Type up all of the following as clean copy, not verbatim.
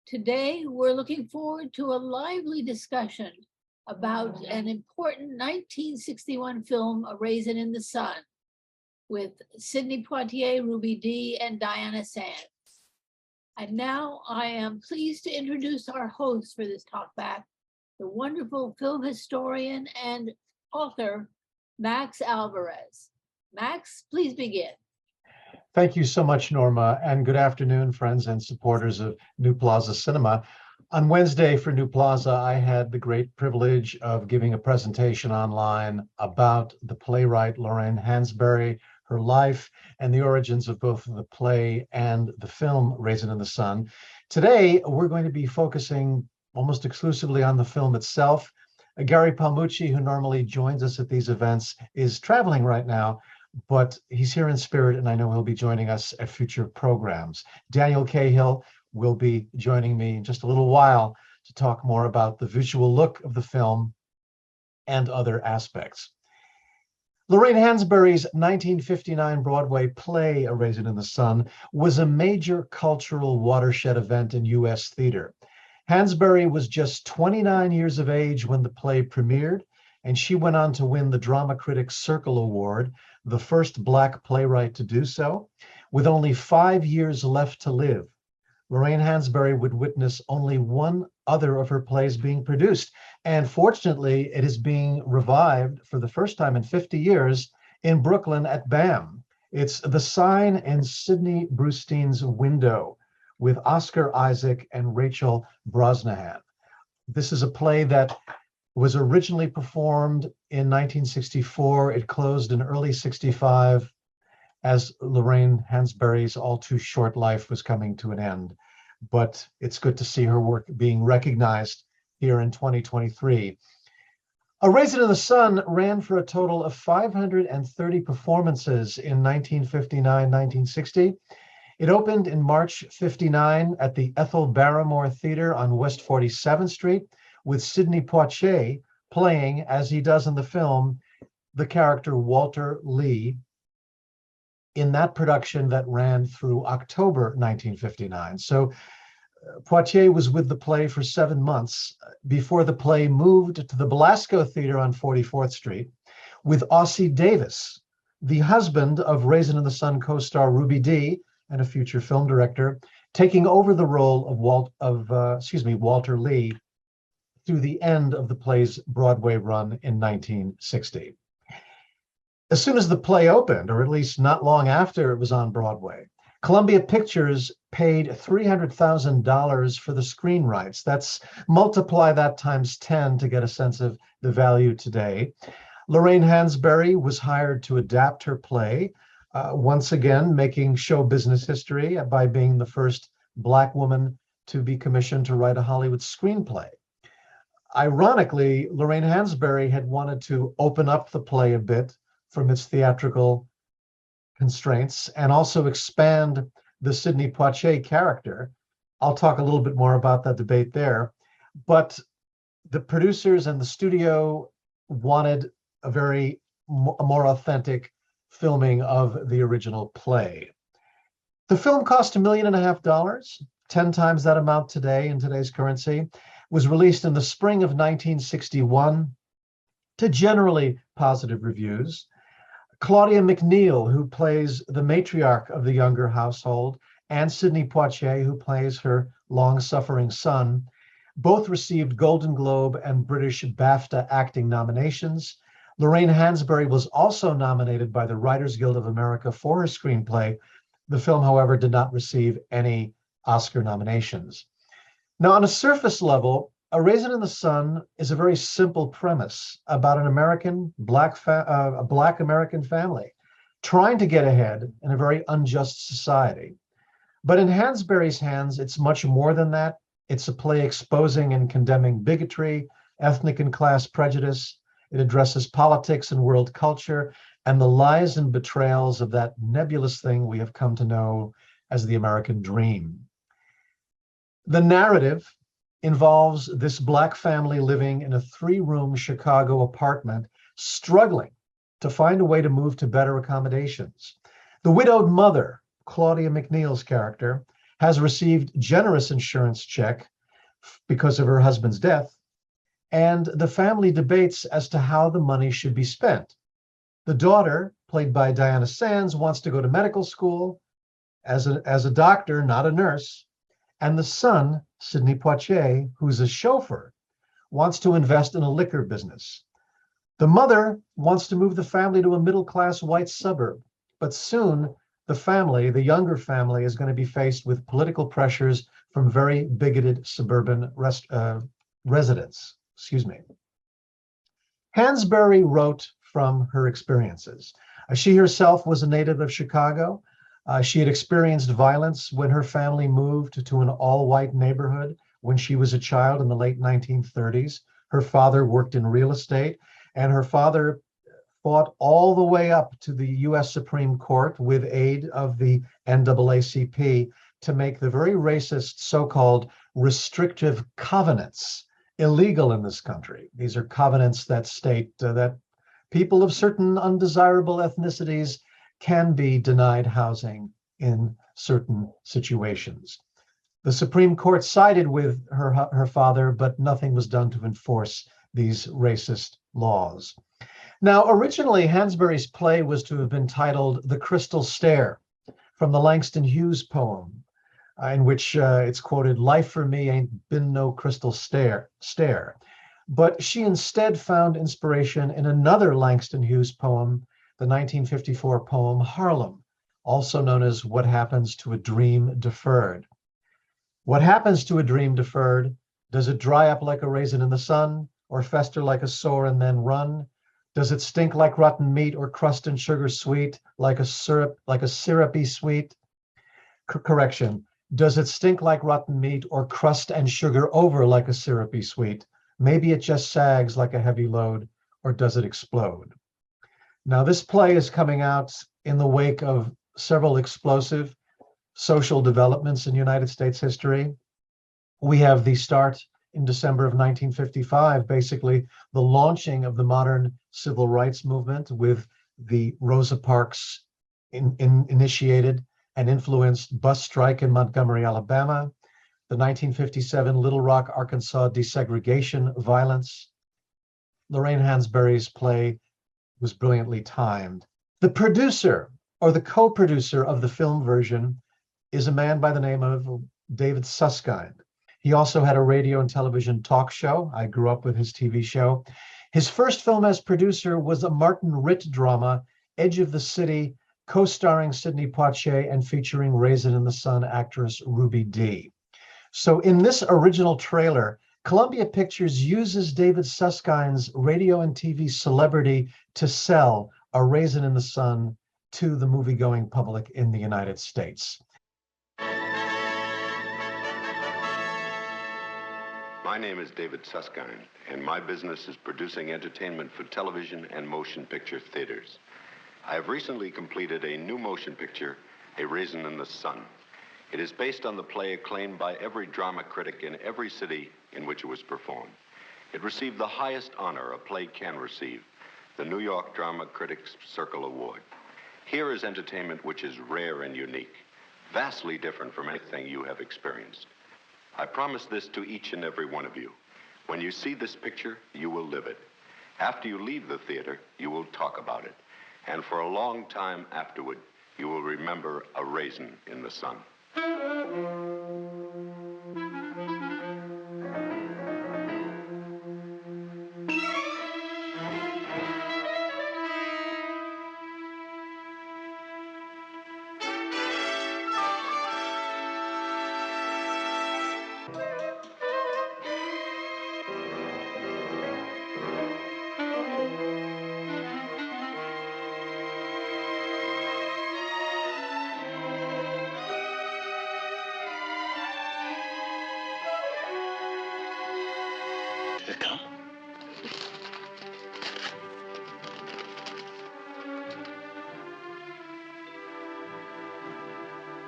Today, we're looking forward to a lively discussion about an important 1961 film, A Raisin in the Sun, with Sidney Poitier, Ruby Dee, and Diana Sands. And now I am pleased to introduce our host for this talkback, the wonderful film historian and author, Max Alvarez. Max, please begin. Thank you so much, Norma, and good afternoon, friends and supporters of New Plaza Cinema. On Wednesday for New Plaza, I had the great privilege of giving a presentation online about the playwright Lorraine Hansberry, her life, and the origins of both the play and the film Raisin in the Sun. Today, we're going to be focusing almost exclusively on the film itself. Gary Palmucci, who normally joins us at these events, is traveling right now, but he's here in spirit, and I know he'll be joining us at future programs. Daniel Cahill will be joining me in just a little while to talk more about the visual look of the film and other aspects. Lorraine Hansberry's 1959 Broadway play, A Raisin in the Sun, was a major cultural watershed event in U.S. theater. Hansberry was just 29 years of age when the play premiered, and she went on to win the Drama Critics Circle Award, the first Black playwright to do so. With only 5 years left to live, Lorraine Hansberry would witness only one other of her plays being produced. And fortunately, it is being revived for the first time in 50 years in Brooklyn at BAM. It's The Sign and Sidney Brustein's Window with Oscar Isaac and Rachel Brosnahan. This is a play that was originally performed in 1964. It closed in early 65 as Lorraine Hansberry's all too short life was coming to an end. But it's good to see her work being recognized here in 2023. A Raisin in the Sun ran for a total of 530 performances in 1959-1960. It opened in March 59 at the Ethel Barrymore Theater on West 47th Street, with Sidney Poitier playing, as he does in the film, the character Walter Lee, in that production that ran through October 1959. So Poitier was with the play for 7 months before the play moved to the Belasco Theater on 44th Street, with Ossie Davis, the husband of Raisin in the Sun co-star Ruby Dee and a future film director, taking over the role of Walter Lee through the end of the play's Broadway run in 1960. As soon as the play opened, or at least not long after it was on Broadway, Columbia Pictures paid $300,000 for the screen rights. Multiply that times 10 to get a sense of the value today. Lorraine Hansberry was hired to adapt her play, once again making show business history by being the first Black woman to be commissioned to write a Hollywood screenplay. Ironically, Lorraine Hansberry had wanted to open up the play a bit from its theatrical constraints and also expand the Sidney Poitier character. I'll talk a little bit more about that debate there. But the producers and the studio wanted a more authentic filming of the original play. The film cost $1.5 million, 10 times that amount today in today's currency, was released in the spring of 1961 to generally positive reviews. Claudia McNeil, who plays the matriarch of the younger household, and Sidney Poitier, who plays her long-suffering son, both received Golden Globe and British BAFTA acting nominations. Lorraine Hansberry was also nominated by the Writers Guild of America for her screenplay. The film, however, did not receive any Oscar nominations. Now, on a surface level, A Raisin in the Sun is a very simple premise about an Black American family trying to get ahead in a very unjust society. But in Hansberry's hands, it's much more than that. It's a play exposing and condemning bigotry, ethnic and class prejudice. It addresses politics and world culture and the lies and betrayals of that nebulous thing we have come to know as the American dream. The narrative involves this Black family living in a 3-room Chicago apartment, struggling to find a way to move to better accommodations. The widowed mother, Claudia McNeil's character, has received generous insurance check because of her husband's death, and the family debates as to how the money should be spent. The daughter, played by Diana Sands, wants to go to medical school as a doctor, not a nurse. And the son, Sidney Poitier, who's a chauffeur, wants to invest in a liquor business. The mother wants to move the family to a middle-class white suburb, but soon the younger family, is going to be faced with political pressures from very bigoted suburban residents. Excuse me. Hansberry wrote from her experiences. She herself was a native of Chicago. She had experienced violence when her family moved to an all-white neighborhood when she was a child in the late 1930s. Her father worked in real estate, and her father fought all the way up to the US Supreme Court with aid of the NAACP to make the very racist so-called restrictive covenants illegal in this country. These are covenants that state that people of certain undesirable ethnicities can be denied housing in certain situations. The Supreme Court sided with her father, but nothing was done to enforce these racist laws. Now, originally, Hansberry's play was to have been titled The Crystal Stair, from the Langston Hughes poem, in which it's quoted, "Life for me ain't been no crystal stair." But she instead found inspiration in another Langston Hughes poem, the 1954 poem Harlem, also known as What Happens to a Dream Deferred. What happens to a dream deferred? Does it dry up like a raisin in the sun, or fester like a sore and then run? Does it stink like rotten meat, or crust and sugar sweet, like a syrupy sweet? Correction. Does it stink like rotten meat, or crust and sugar over like a syrupy sweet? Maybe it just sags like a heavy load, or does it explode? Now, this play is coming out in the wake of several explosive social developments in United States history. We have the start in December of 1955, basically the launching of the modern civil rights movement, with the Rosa Parks initiated and influenced bus strike in Montgomery, Alabama, the 1957 Little Rock, Arkansas desegregation violence. Lorraine Hansberry's play was brilliantly timed. The producer, or the co-producer of the film version, is a man by the name of David Susskind. He also had a radio and television talk show. I grew up with his TV show. His first film as producer was a Martin Ritt drama, Edge of the City, co-starring Sidney Poitier and featuring Raisin in the Sun actress Ruby Dee. So in this original trailer, Columbia Pictures uses David Susskind's radio and TV celebrity to sell a Raisin in the Sun to the movie-going public in the United States. My name is David Susskind, and my business is producing entertainment for television and motion picture theaters. I have recently completed a new motion picture, A Raisin in the Sun. It is based on the play acclaimed by every drama critic in every city in which it was performed. It received the highest honor a play can receive, the New York Drama Critics Circle Award. Here is entertainment which is rare and unique, vastly different from anything you have experienced. I promise this to each and every one of you. When you see this picture, you will live it. After you leave the theater, you will talk about it. And for a long time afterward, you will remember A Raisin in the Sun. Come.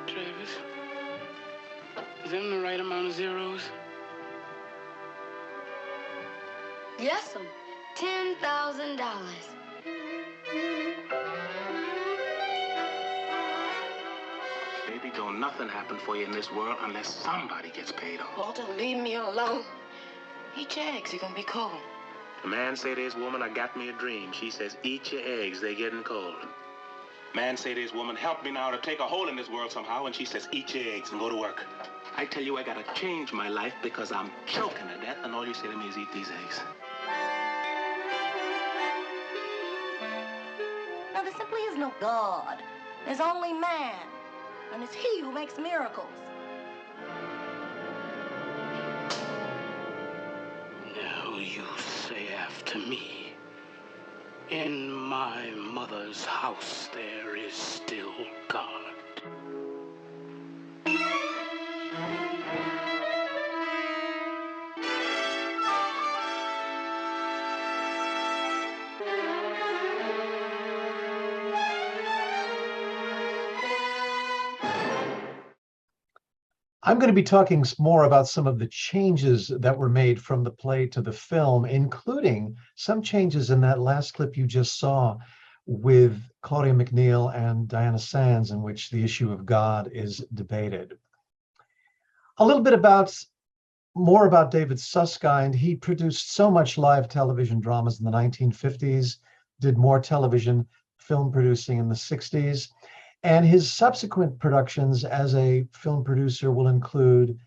Travis, is them the right amount of zeros? Yes, $10,000. Baby, don't nothing happen for you in this world unless somebody gets paid off. Walter, leave me alone. Eat your eggs, you're gonna be cold. The man say to his woman, I got me a dream. She says, eat your eggs, they getting cold. Man say to his woman, help me now to take a hole in this world somehow, and she says, eat your eggs and go to work. I tell you, I gotta change my life because I'm choking to death, and all you say to me is eat these eggs. Now, there simply is no God. There's only man, and it's he who makes miracles. Now you say after me. In my mother's house there is still God. I'm going to be talking more about some of the changes that were made from the play to the film, including some changes in that last clip you just saw with Claudia McNeil and Diana Sands, in which the issue of God is debated. A little bit more about David Susskind. He produced so much live television dramas in the 1950s, did more television film producing in the 60s. And his subsequent productions as a film producer will include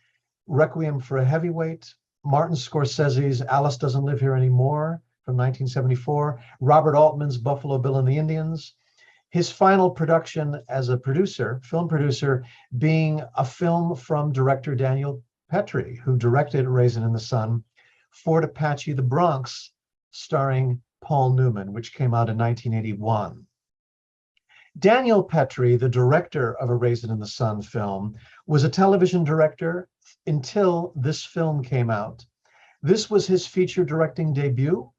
Requiem for a Heavyweight, Martin Scorsese's Alice Doesn't Live Here Anymore from 1974, Robert Altman's Buffalo Bill and the Indians. His final production as a producer, film producer, being a film from director Daniel Petrie, who directed Raisin in the Sun, Fort Apache, The Bronx, starring Paul Newman, which came out in 1981. Daniel Petrie, the director of A Raisin in the Sun film, was a television director until this film came out. This was his feature directing debut.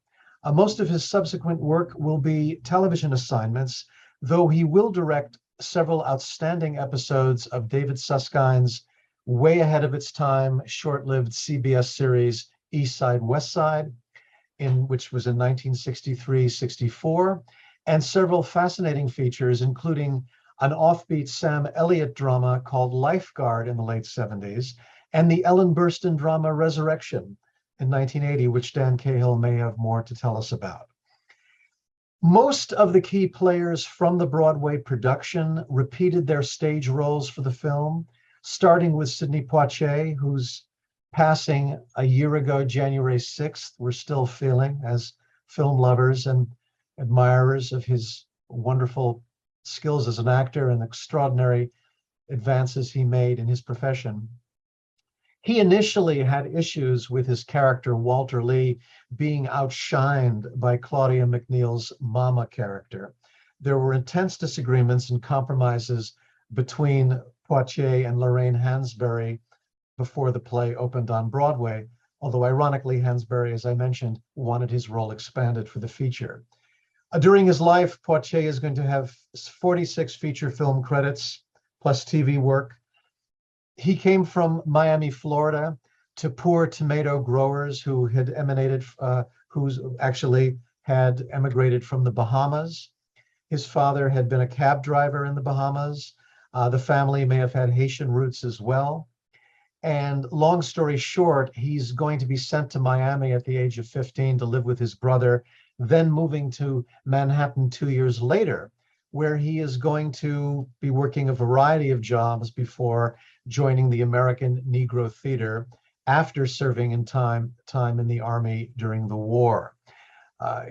Most of his subsequent work will be television assignments, though he will direct several outstanding episodes of David Susskind's way ahead of its time, short-lived CBS series East Side, West Side, which was in 1963-64, and several fascinating features, including an offbeat Sam Elliott drama called Lifeguard in the late 70s, and the Ellen Burstyn drama Resurrection in 1980, which Dan Cahill may have more to tell us about. Most of the key players from the Broadway production repeated their stage roles for the film, starting with Sidney Poitier, whose passing a year ago, January 6th, we're still feeling as film lovers and admirers of his wonderful skills as an actor and extraordinary advances he made in his profession. He initially had issues with his character, Walter Lee, being outshined by Claudia McNeil's mama character. There were intense disagreements and compromises between Poitier and Lorraine Hansberry before the play opened on Broadway, although ironically, Hansberry, as I mentioned, wanted his role expanded for the feature. During his life, Poitier is going to have 46 feature film credits plus TV work. He came from Miami, Florida, to poor tomato growers who had actually had emigrated from the Bahamas. His father had been a cab driver in the Bahamas. The family may have had Haitian roots as well. And long story short, he's going to be sent to Miami at the age of 15 to live with his brother, then moving to Manhattan 2 years later, where he is going to be working a variety of jobs before joining the American Negro Theater after serving in time in the Army during the war.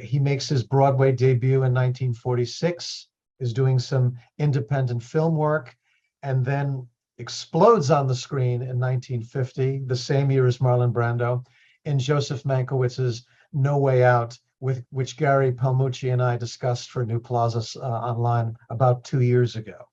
He makes his Broadway debut in 1946, is doing some independent film work, and then explodes on the screen in 1950, the same year as Marlon Brando, in Joseph Mankiewicz's No Way Out, which Gary Palmucci and I discussed for New Plaza online about 2 years ago.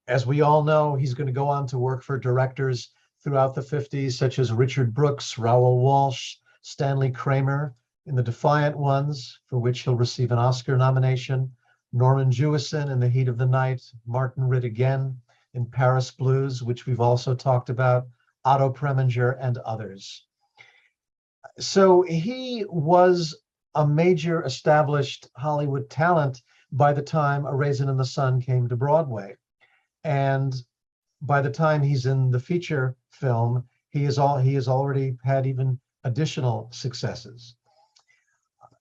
As we all know, he's going to go on to work for directors throughout the 50s, such as Richard Brooks, Raoul Walsh, Stanley Kramer in The Defiant Ones, for which he'll receive an Oscar nomination, Norman Jewison in The Heat of the Night, Martin Ritt again in Paris Blues, which we've also talked about, Otto Preminger, and others. So he was a major established Hollywood talent by the time A Raisin in the Sun came to Broadway. And by the time he's in the feature film, he has already had even additional successes.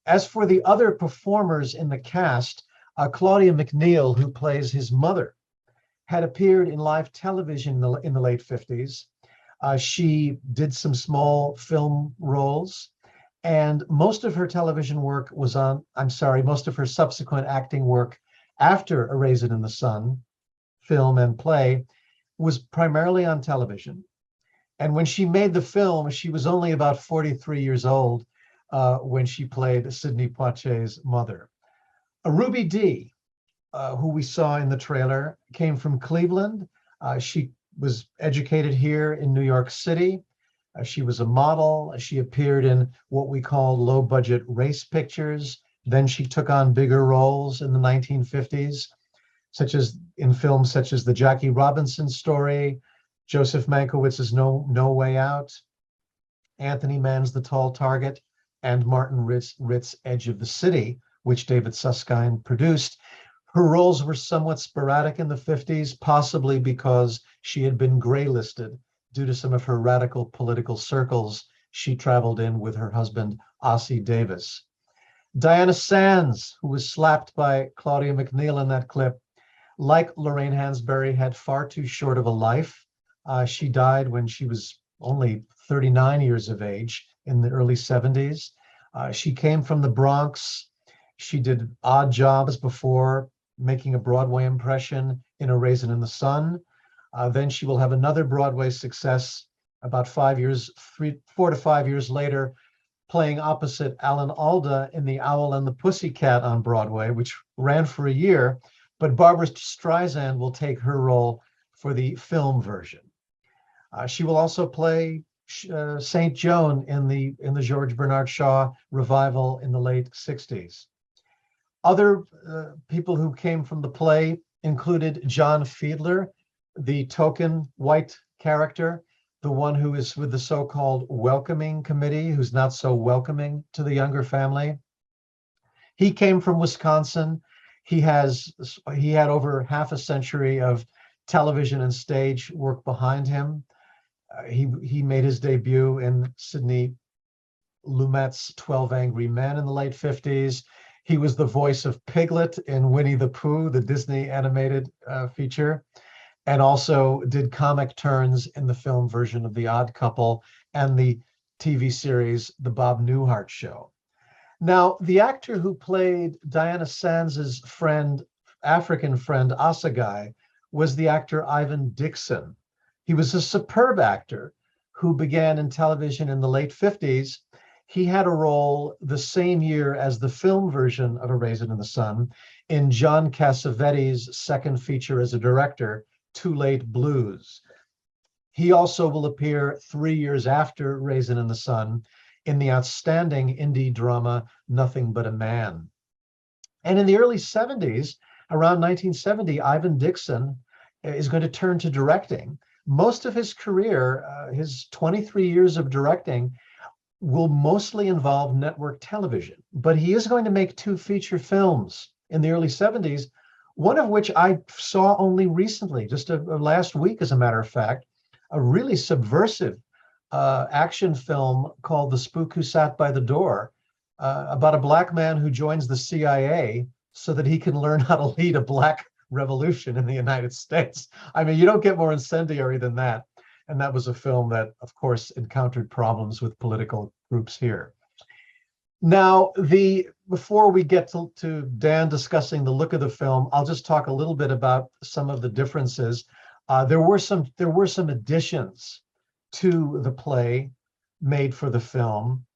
As for the other performers in the cast, Claudia McNeil, who plays his mother, had appeared in live television in the late 50s. She did some small film roles, and most of her television work was most of her subsequent acting work after A Raisin in the Sun, film and play, was primarily on television. And when she made the film, she was only about 43 years old when she played Sidney Poitier's mother. Ruby Dee, who we saw in the trailer, came from Cleveland. She was educated here in New York City. She was a model. She appeared in what we call low-budget race pictures. Then she took on bigger roles in the 1950s, such as in films such as the Jackie Robinson Story, Joseph Mankiewicz's No Way Out, Anthony Mann's The Tall Target, and Martin Ritt's Edge of the City, which David Susskind produced. Her roles were somewhat sporadic in the 50s, possibly because she had been gray-listed due to some of her radical political circles she traveled in with her husband, Ossie Davis. Diana Sands, who was slapped by Claudia McNeil in that clip, like Lorraine Hansberry, had far too short of a life. She died when she was only 39 years of age in the early 70s. She came from the Bronx. She did odd jobs before making a Broadway impression in A Raisin in the Sun. Then she will have another Broadway success about 4 to 5 years later, playing opposite Alan Alda in The Owl and the Pussycat on Broadway, which ran for a year, but Barbra Streisand will take her role for the film version. She will also play Saint Joan in the George Bernard Shaw revival in the late 60s. Other people who came from the play included John Fiedler, the token white character, the one who is with the so-called welcoming committee, who's not so welcoming to the younger family. He came from Wisconsin. He had over half a century of television and stage work behind him. He made his debut in Sidney Lumet's 12 Angry Men in the late 50s. He was the voice of Piglet in Winnie the Pooh, the Disney animated feature, and also did comic turns in the film version of The Odd Couple and the TV series The Bob Newhart Show. Now, the actor who played Diana Sands's African friend Assegai, was the actor Ivan Dixon. He was a superb actor who began in television in the late 50s. He had a role the same year as the film version of A Raisin in the Sun in John Cassavetes' second feature as a director, Too Late Blues. He also will appear 3 years after Raisin in the Sun in the outstanding indie drama Nothing But a Man. And in the early 70s, around 1970, Ivan Dixon is going to turn to directing. Most of his career, his 23 years of directing, will mostly involve network television, but he is going to make 2 feature films in the early 70s, one of which I saw only recently, just last week, as a matter of fact, a really subversive action film called The Spook Who Sat by the Door, about a Black man who joins the CIA so that he can learn how to lead a Black revolution in the United States. I mean, you don't get more incendiary than that. And that was a film that, of course, encountered problems with political groups here. Now, before we get to Dan discussing the look of the film, I'll just talk a little bit about some of the differences. There were some additions to the play made for the film.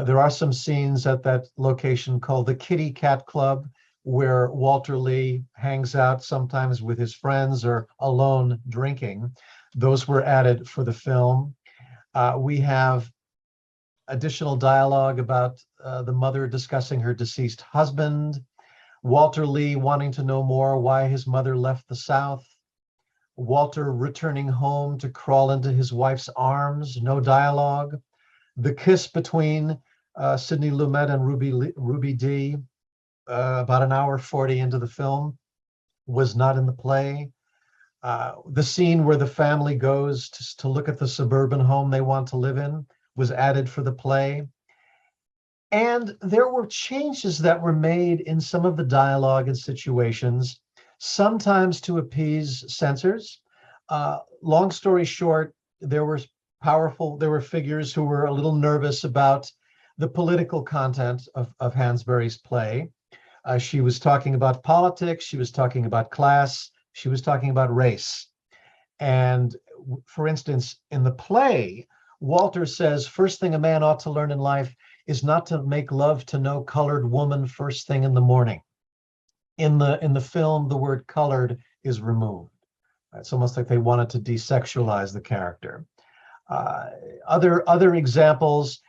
There are some scenes at that location called the Kitty Cat Club, where Walter Lee hangs out sometimes with his friends or alone drinking. Those were added for the film. We have additional dialogue about the mother discussing her deceased husband, Walter Lee wanting to know more why his mother left the South, Walter returning home to crawl into his wife's arms, no dialogue, the kiss between Sidney Lumet and Ruby Dee, about an hour 40 into the film, was not in the play. The scene where the family goes to look at the suburban home they want to live in was added for the play. And there were changes that were made in some of the dialogue and situations, sometimes to appease censors. Long story short, there were figures who were a little nervous about the political content of Hansberry's play. She was talking about politics, she was talking about class, she was talking about race. And for instance, in the play, Walter says, first thing a man ought to learn in life is not to make love to no colored woman first thing in the morning. In the film, the word colored is removed. It's almost like they wanted to desexualize the character. Other examples,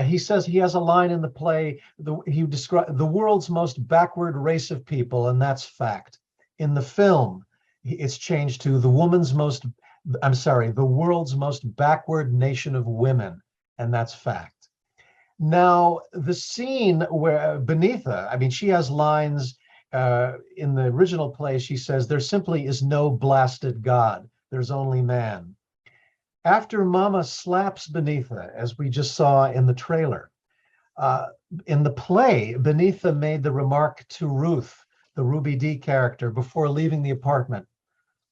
he says he has a line in the play, he describes the world's most backward race of people, and that's fact. In the film, it's changed to the world's most backward nation of women, and that's fact. Now, the scene where Beneatha, I mean, she has lines in the original play, she says, there simply is no blasted God, there's only man. After Mama slaps Beneatha, as we just saw in the trailer, in the play, Beneatha made the remark to Ruth, the Ruby Dee character, before leaving the apartment.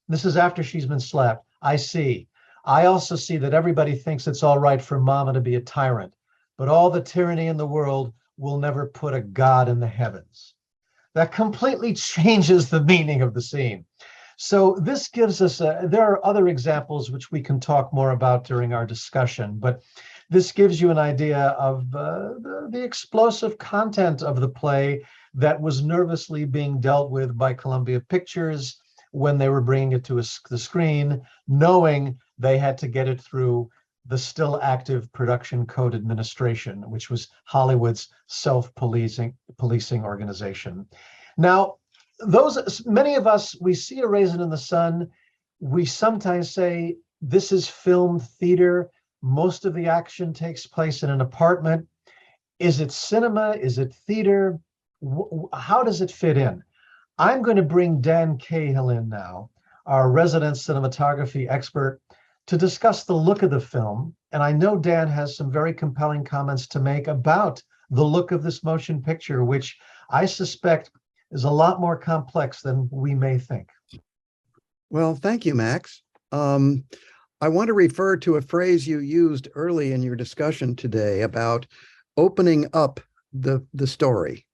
This is after she's been slapped. I see. I also see that everybody thinks it's all right for Mama to be a tyrant, but all the tyranny in the world will never put a God in the heavens. That completely changes the meaning of the scene. So this gives us, there are other examples which we can talk more about during our discussion, but this gives you an idea of the explosive content of the play that was nervously being dealt with by Columbia Pictures when they were bringing it to the screen, knowing they had to get it through the still active Production Code Administration, which was Hollywood's self-policing organization. Now, many of us, we see A Raisin in the Sun, we sometimes say this is film theater. Most of the action takes place in an apartment. Is it cinema? Is it theater? How does it fit in? I'm going to bring Dan Cahill in now, our resident cinematography expert, to discuss the look of the film. And I know Dan has some very compelling comments to make about the look of this motion picture, which I suspect is a lot more complex than we may think. Well, thank you, Max. I want to refer to a phrase you used early in your discussion today about opening up the story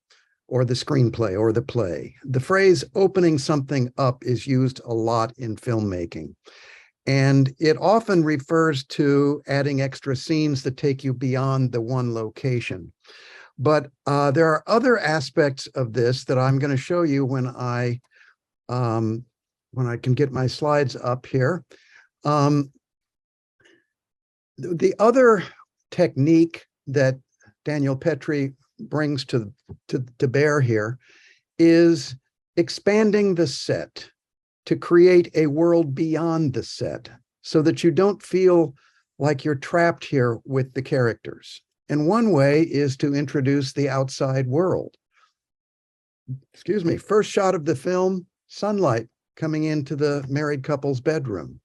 or the screenplay or the play. The phrase opening something up is used a lot in filmmaking. And it often refers to adding extra scenes that take you beyond the one location. But there are other aspects of this that I'm going to show you when I can get my slides up here. The other technique that Daniel Petrie brings to bear here is expanding the set to create a world beyond the set so that you don't feel like you're trapped here with the characters. And one way is to introduce the outside world. Excuse me, first shot of the film, sunlight coming into the married couple's bedroom.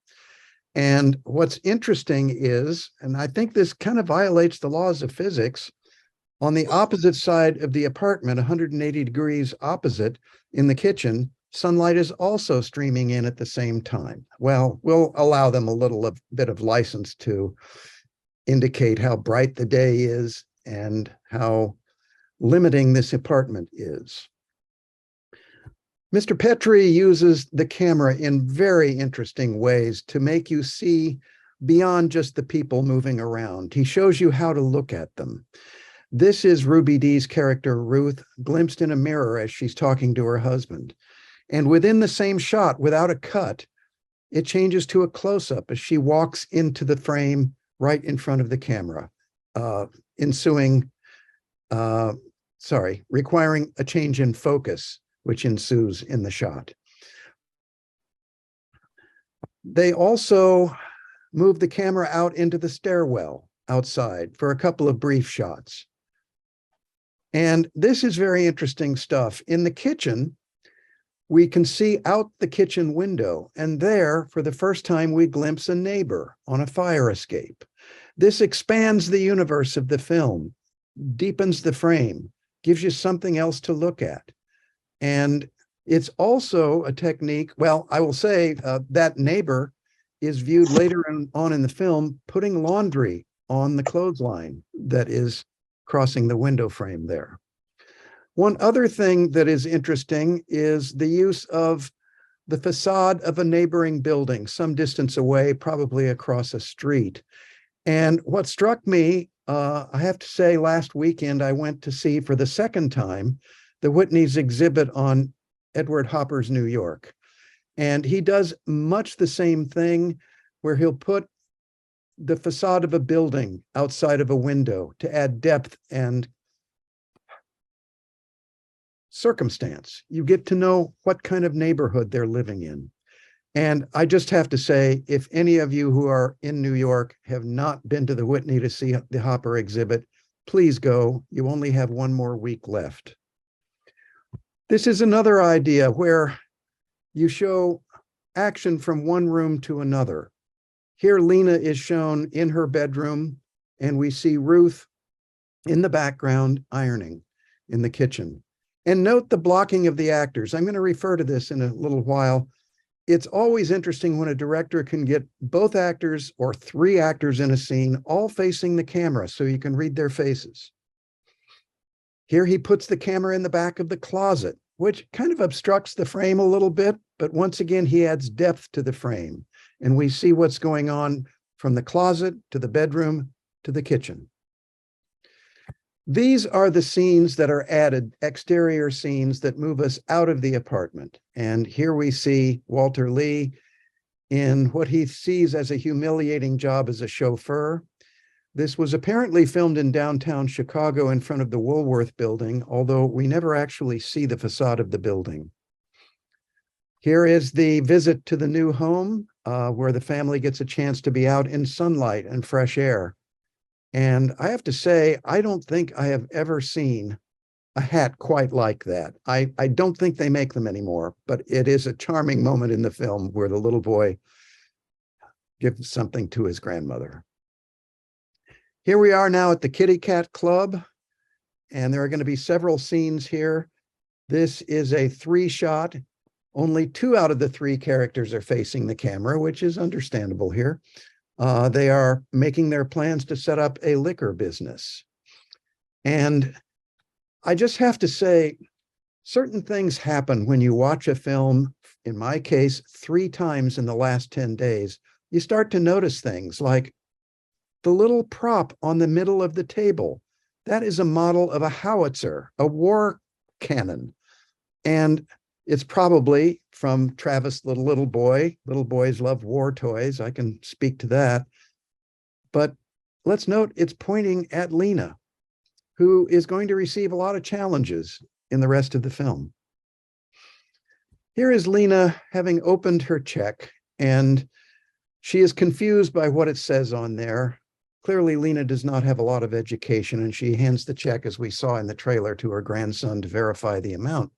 And what's interesting is, and I think this kind of violates the laws of physics, on the opposite side of the apartment, 180 degrees opposite in the kitchen, sunlight is also streaming in at the same time. Well, we'll allow them a bit of license to indicate how bright the day is and how limiting this apartment is. Mr. Petrie uses the camera in very interesting ways to make you see beyond just the people moving around. He shows you how to look at them. This is Ruby Dee's character, Ruth, glimpsed in a mirror as she's talking to her husband. And within the same shot, without a cut, it changes to a close-up as she walks into the frame right in front of the camera, requiring a change in focus, which ensues in the shot. They also move the camera out into the stairwell outside for a couple of brief shots. And this is very interesting stuff. In the kitchen, we can see out the kitchen window, and there, for the first time, we glimpse a neighbor on a fire escape. This expands the universe of the film, deepens the frame, gives you something else to look at. And it's also a technique, well, I will say that neighbor is viewed later on in the film putting laundry on the clothesline that is crossing the window frame there. One other thing that is interesting is the use of the facade of a neighboring building some distance away, probably across a street. And what struck me, I have to say, last weekend, I went to see for the second time the Whitney's exhibit on Edward Hopper's New York. And he does much the same thing, where he'll put the facade of a building outside of a window to add depth and circumstance. You get to know what kind of neighborhood they're living in. And I just have to say, if any of you who are in New York have not been to the Whitney to see the Hopper exhibit, please go. You only have one more week left. This is another idea where you show action from one room to another. Here, Lena is shown in her bedroom, and we see Ruth in the background ironing in the kitchen. And note the blocking of the actors. I'm going to refer to this in a little while. It's always interesting when a director can get both actors or three actors in a scene all facing the camera so you can read their faces. Here he puts the camera in the back of the closet, which kind of obstructs the frame a little bit, but once again, he adds depth to the frame, and we see what's going on from the closet to the bedroom to the kitchen. These are the scenes that are added, exterior scenes that move us out of the apartment. And here we see Walter Lee in what he sees as a humiliating job as a chauffeur. This was apparently filmed in downtown Chicago in front of the Woolworth building, although we never actually see the facade of the building. Here is the visit to the new home, where the family gets a chance to be out in sunlight and fresh air. And I have to say, I don't think I have ever seen a hat quite like that. I don't think they make them anymore, but it is a charming moment in the film where the little boy gives something to his grandmother. Here we are now at the Kitty Cat Club, and there are going to be several scenes here. This is a 3-shot. Only 2 out of the 3 characters are facing the camera, which is understandable here. They are making their plans to set up a liquor business. And I just have to say, certain things happen when you watch a film, in my case, 3 times in the last 10 days. You start to notice things like the little prop on the middle of the table. That is a model of a howitzer, a war cannon. And it's probably from Travis the Little Boy. Little boys love war toys. I can speak to that. But let's note it's pointing at Lena, who is going to receive a lot of challenges in the rest of the film. Here is Lena having opened her check, and she is confused by what it says on there. Clearly, Lena does not have a lot of education, and she hands the check, as we saw in the trailer, to her grandson to verify the amount.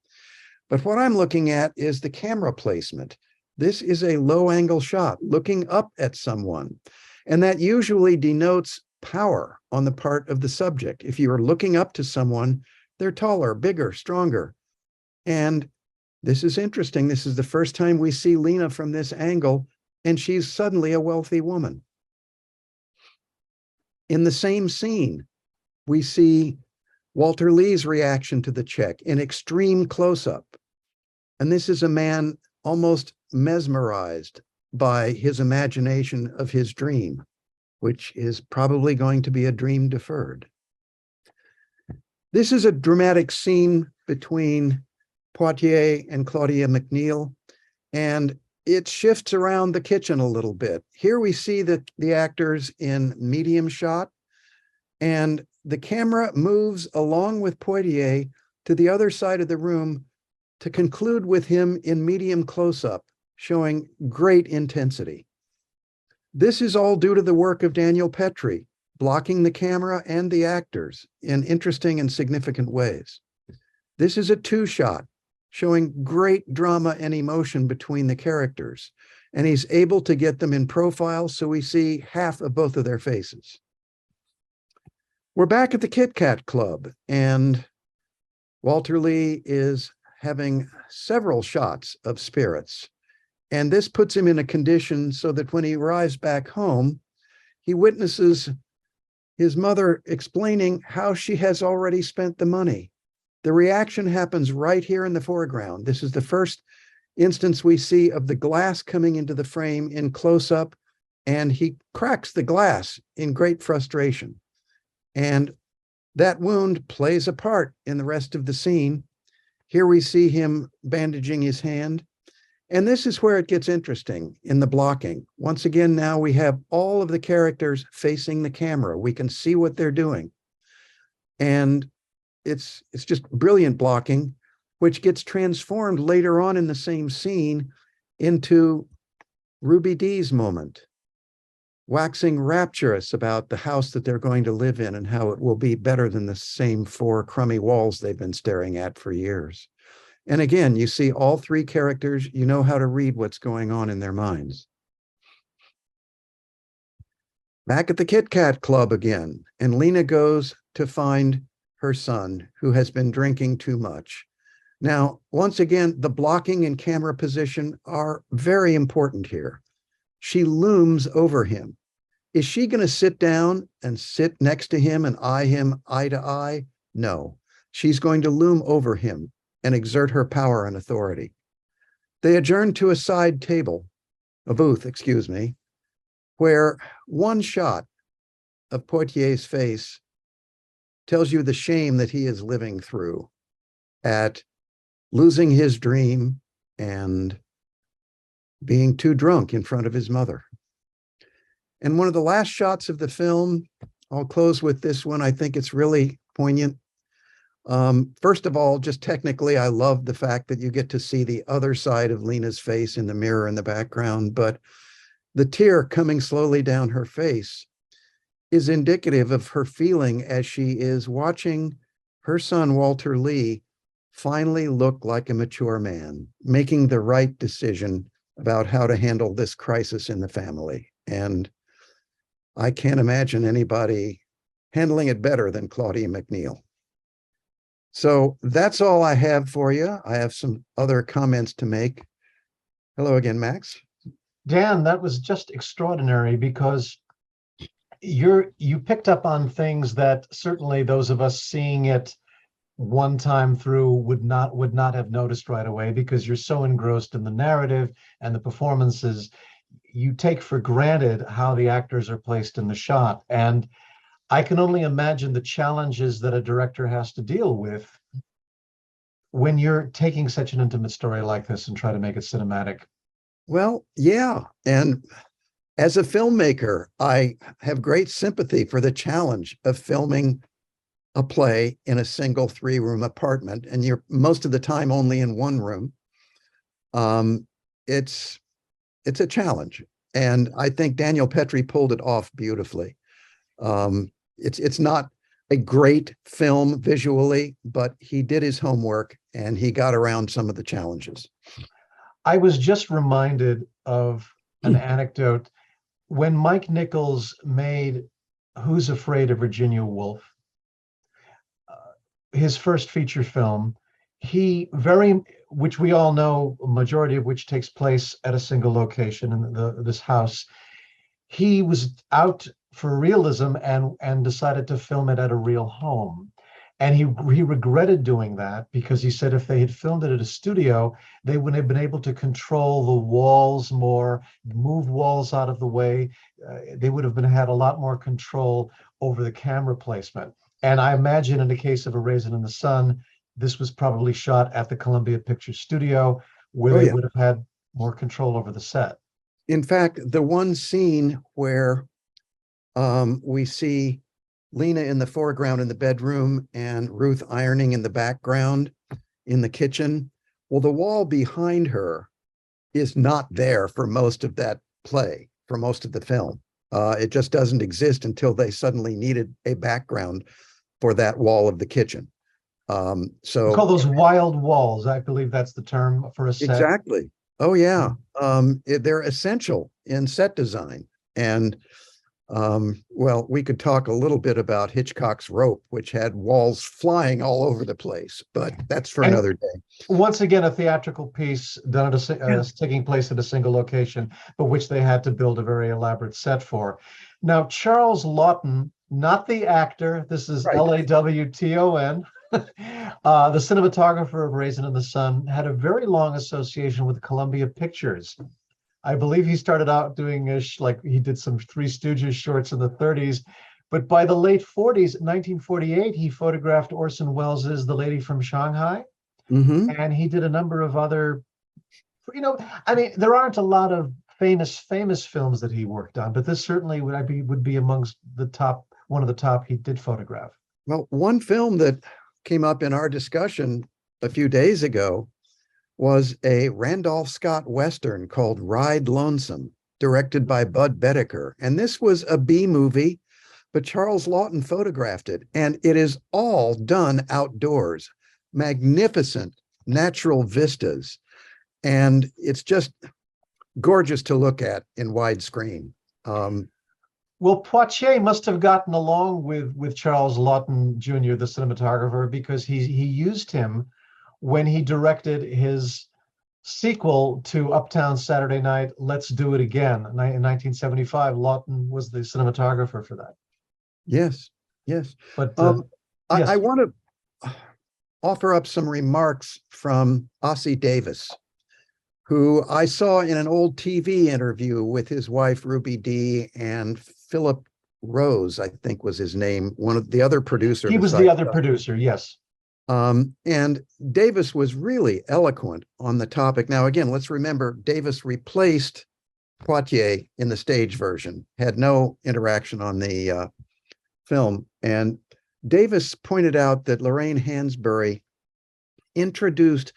But what I'm looking at is the camera placement. This is a low-angle shot looking up at someone, and that usually denotes power on the part of the subject. If you are looking up to someone, they're taller, bigger, stronger. And this is interesting. This is the first time we see Lena from this angle, and she's suddenly a wealthy woman. In the same scene, we see Walter Lee's reaction to the check in extreme close-up. And this is a man almost mesmerized by his imagination of his dream, which is probably going to be a dream deferred. This is a dramatic scene between Poitier and Claudia McNeil, and it shifts around the kitchen a little bit. Here we see the actors in medium shot, and the camera moves along with Poitier to the other side of the room to conclude with him in medium close-up, showing great intensity. This is all due to the work of Daniel Petrie, blocking the camera and the actors in interesting and significant ways. This is a 2-shot, showing great drama and emotion between the characters. And he's able to get them in profile, so we see half of both of their faces. We're back at the Kit Kat Club, and Walter Lee is having several shots of spirits. And this puts him in a condition so that when he arrives back home, he witnesses his mother explaining how she has already spent the money. The reaction happens right here in the foreground. This is the first instance we see of the glass coming into the frame in close-up, and he cracks the glass in great frustration. And that wound plays a part in the rest of the scene. Here we see him bandaging his hand. And this is where it gets interesting in the blocking. Once again, now we have all of the characters facing the camera. We can see what they're doing. And it's just brilliant blocking, which gets transformed later on in the same scene into Ruby Dee's moment, waxing rapturous about the house that they're going to live in and how it will be better than the same four crummy walls they've been staring at for years. And again, you see all three characters, you know how to read what's going on in their minds. Back at the Kit Kat Club again, and Lena goes to find her son, who has been drinking too much. Now, once again, the blocking and camera position are very important here. She looms over him. Is she going to sit down and sit next to him and eye him eye to eye? No, she's going to loom over him and exert her power and authority. They adjourn to a side table, a booth, excuse me, where one shot of Poitier's face tells you the shame that he is living through at losing his dream and being too drunk in front of his mother. And one of the last shots of the film, I'll close with this one. I think it's really poignant. First of all, just technically, I love the fact that you get to see the other side of Lena's face in the mirror in the background, but the tear coming slowly down her face is indicative of her feeling as she is watching her son, Walter Lee, finally look like a mature man, making the right decision about how to handle this crisis in the family. And I can't imagine anybody handling it better than Claudia McNeil. So that's all I have for you. I have some other comments to make. Hello again, Max. Dan, that was just extraordinary because you picked up on things that certainly those of us seeing it one time through would not have noticed right away, because you're so engrossed in the narrative and the performances. You take for granted how the actors are placed in the shot. And I can only imagine the challenges that a director has to deal with when you're taking such an intimate story like this and try to make it cinematic. Well, yeah. And as a filmmaker, I have great sympathy for the challenge of filming a play in a single 3-room apartment, and you're most of the time only in one room. It's a challenge. And I think Daniel Petrie pulled it off beautifully. It's not a great film visually, but he did his homework and he got around some of the challenges. I was just reminded of an anecdote. When Mike Nichols made Who's Afraid of Virginia Woolf, his first feature film, which we all know, a majority of which takes place at a single location in this house, he was out for realism and decided to film it at a real home. And he regretted doing that because he said if they had filmed it at a studio, they wouldn't have been able to control the walls more, move walls out of the way. They would have had a lot more control over the camera placement. And I imagine in the case of A Raisin in the Sun, this was probably shot at the Columbia Pictures Studio, where they would have had more control over the set. In fact, the one scene where we see Lena in the foreground in the bedroom and Ruth ironing in the background in the kitchen, well, the wall behind her is not there for most of that play, for most of the film. It just doesn't exist until they suddenly needed a background for that wall of the kitchen. We So call those wild walls. I believe that's the term for a set. exactly. Oh yeah. They're essential in set design. And well, we could talk a little bit about Hitchcock's Rope, which had walls flying all over the place, but that's for And another day. once again, a theatrical piece done at taking place at a single location, but which they had to build a very elaborate set for. Now, Charles Lawton, not the actor, this is Right. Lawton, the cinematographer of Raisin in the Sun, had a very long association with Columbia Pictures. I believe he started out doing like he did some Three Stooges shorts in the 30s, but by the late 40s, 1948, he photographed Orson Welles's The Lady from Shanghai, Mm-hmm. and he did a number of other, I mean, there aren't a lot of famous films that he worked on, but this certainly would be amongst the top, one of the top he did photograph. Well, one film that came up in our discussion a few days ago was a Randolph Scott Western called Ride Lonesome, directed by Bud Bedecker. And this was a B movie, but Charles Lawton photographed it. And it is all done outdoors, magnificent natural vistas. And it's just gorgeous to look at in widescreen. Well, Poitier must have gotten along with Charles Lawton Jr., the cinematographer, because he used him when he directed his sequel to Uptown Saturday Night, Let's Do It Again. In 1975, Lawton was the cinematographer for that. Yes, yes. But I yes. want to offer up some remarks from Ossie Davis, who I saw in an old TV interview with his wife, Ruby Dee, and Philip Rose, I think was his name, one of the other producers. He was the other producer, yes. And Davis was really eloquent on the topic. Now, again, let's remember Davis replaced Poitier in the stage version, had no interaction on the film. And Davis pointed out that Lorraine Hansberry introduced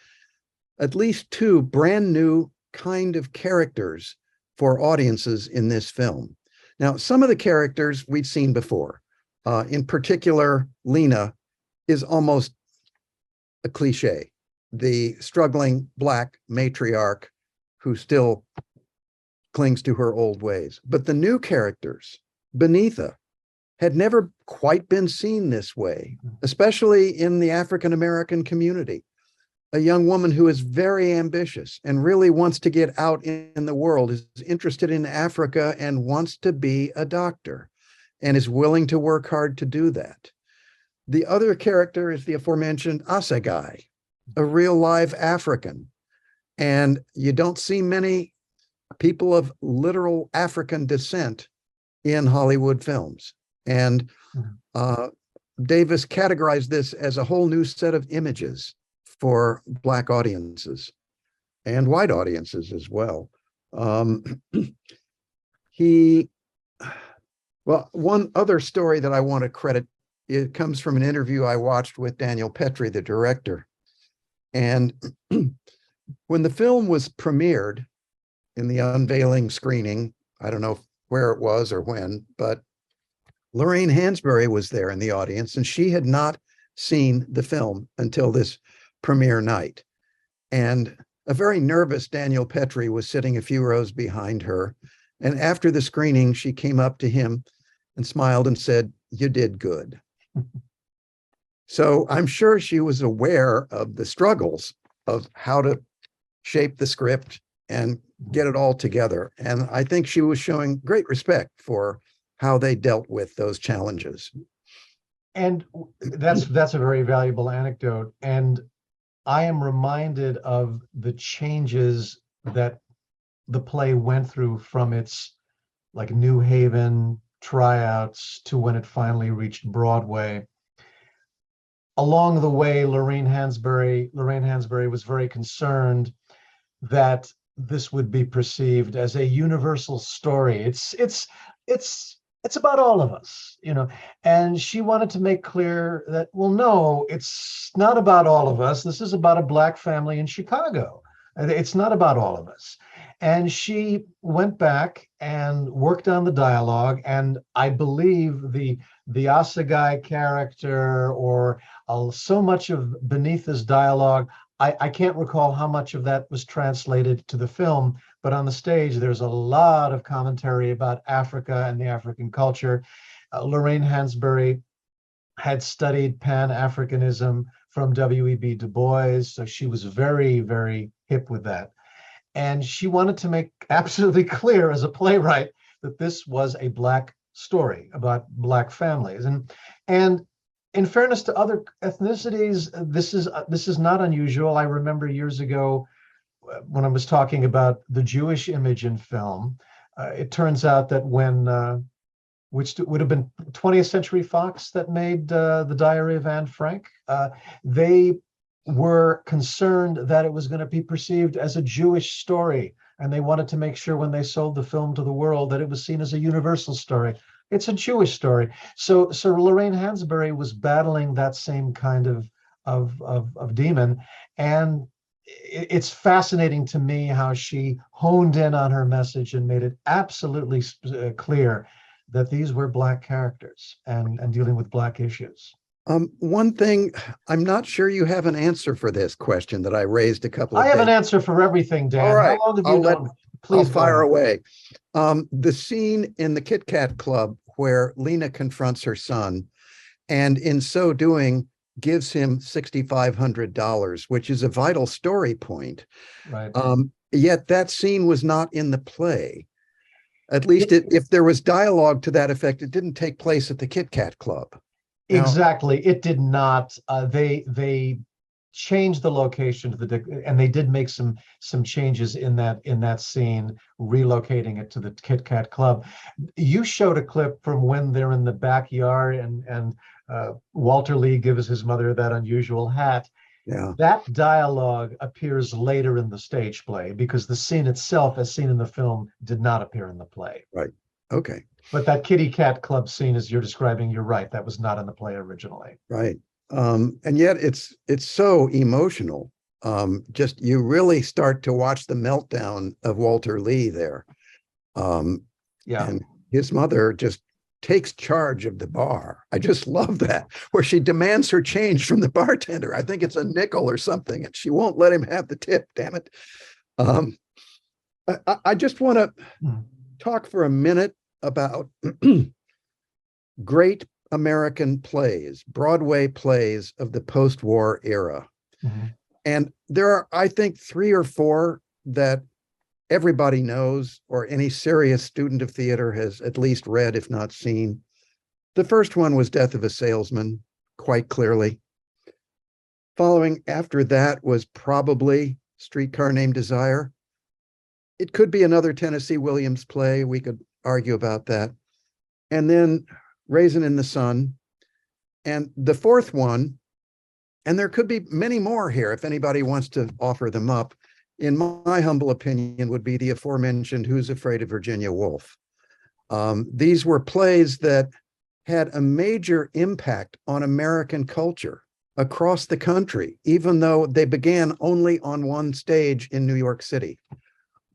at least two brand new kind of characters for audiences in this film. Now, some of the characters we'd seen before, in particular, Lena is almost a cliche, the struggling Black matriarch who still clings to her old ways. But the new characters, Beneatha, had never quite been seen this way, especially in the African-American community. A young woman who is very ambitious and really wants to get out in the world, is interested in Africa and wants to be a doctor and is willing to work hard to do that. The other character is the aforementioned Assegai, a real live African. And you don't see many people of literal African descent in Hollywood films. And Davis categorized this as a whole new set of images for Black audiences and white audiences as well. Well, one other story that I want to credit, it comes from an interview I watched with Daniel Petrie, the director. And when the film was premiered in the unveiling screening, I don't know where it was or when, but Lorraine Hansberry was there in the audience, and she had not seen the film until this premiere night. And a very nervous Daniel Petrie was sitting a few rows behind her. And after the screening, she came up to him and smiled and said, "You did good." So I'm sure she was aware of the struggles of how to shape the script and get it all together. And I think she was showing great respect for how they dealt with those challenges. And that's a very valuable anecdote. And I am reminded of the changes that the play went through from its like New Haven tryouts to when it finally reached Broadway. Along the way, Lorraine Hansberry was very concerned that this would be perceived as a universal story. It's about all of us, and she wanted to make clear that, well, no, it's not about all of us. This is about a Black family in Chicago. It's not about all of us. And she went back and worked on the dialogue. And I believe the Assegai character, or so much of beneath this dialogue, I can't recall how much of that was translated to the film, but on the stage, there's a lot of commentary about Africa and the African culture. Lorraine Hansberry had studied Pan-Africanism from W.E.B. Du Bois, so she was very, very hip with that. And she wanted to make absolutely clear as a playwright that this was a Black story about Black families. And in fairness to other ethnicities, this is not unusual. I remember years ago when I was talking about the Jewish image in film, it turns out that when which would have been 20th Century Fox that made The Diary of Anne Frank, they were concerned that it was going to be perceived as a Jewish story, and they wanted to make sure when they sold the film to the world that it was seen as a universal story. It's a Jewish story. So Lorraine Hansberry was battling that same kind of demon, and it's fascinating to me how she honed in on her message and made it absolutely clear that these were Black characters and dealing with Black issues. One thing, I'm not sure you have an answer for this question that I raised a couple of I have days. an answer for everything, Dan. All right, How long have you known? Please I'll fire go away. The scene in the Kit Kat Club where Lena confronts her son, and in so doing, gives him $6,500, which is a vital story point. Right. Yet that scene was not in the play. At least if there was dialogue to that effect, it didn't take place at the Kit Kat Club. Now, exactly. It did not. They changed the location to and they did make some changes in that scene, relocating it to the Kit Kat Club. You showed a clip from when they're in the backyard and Walter Lee gives his mother that unusual hat. Yeah. That dialogue appears later in the stage play because the scene itself, as seen in the film, did not appear in the play. Right. Okay. But that Kitty Cat Club scene, as you're describing, you're right. That was not in the play originally. Right. And yet it's so emotional. Just you really start to watch the meltdown of Walter Lee there. Yeah. And his mother just takes charge of the bar. I just love that, where she demands her change from the bartender. I think it's a nickel or something, and she won't let him have the tip, damn it. I just want to talk for a minute about great American plays, Broadway plays of the post-war era. Mm-hmm. And there are, I think, 3 or 4 that everybody knows, or any serious student of theater has at least read, if not seen. The first one was Death of a Salesman, quite clearly. Following after that was probably Streetcar Named Desire. It could be another Tennessee Williams play. We could argue about that. And then Raisin in the Sun. And the fourth one, and there could be many more here if anybody wants to offer them up, in my humble opinion, would be the aforementioned Who's Afraid of Virginia Woolf. These were plays that had a major impact on American culture across the country, even though they began only on one stage in New York City.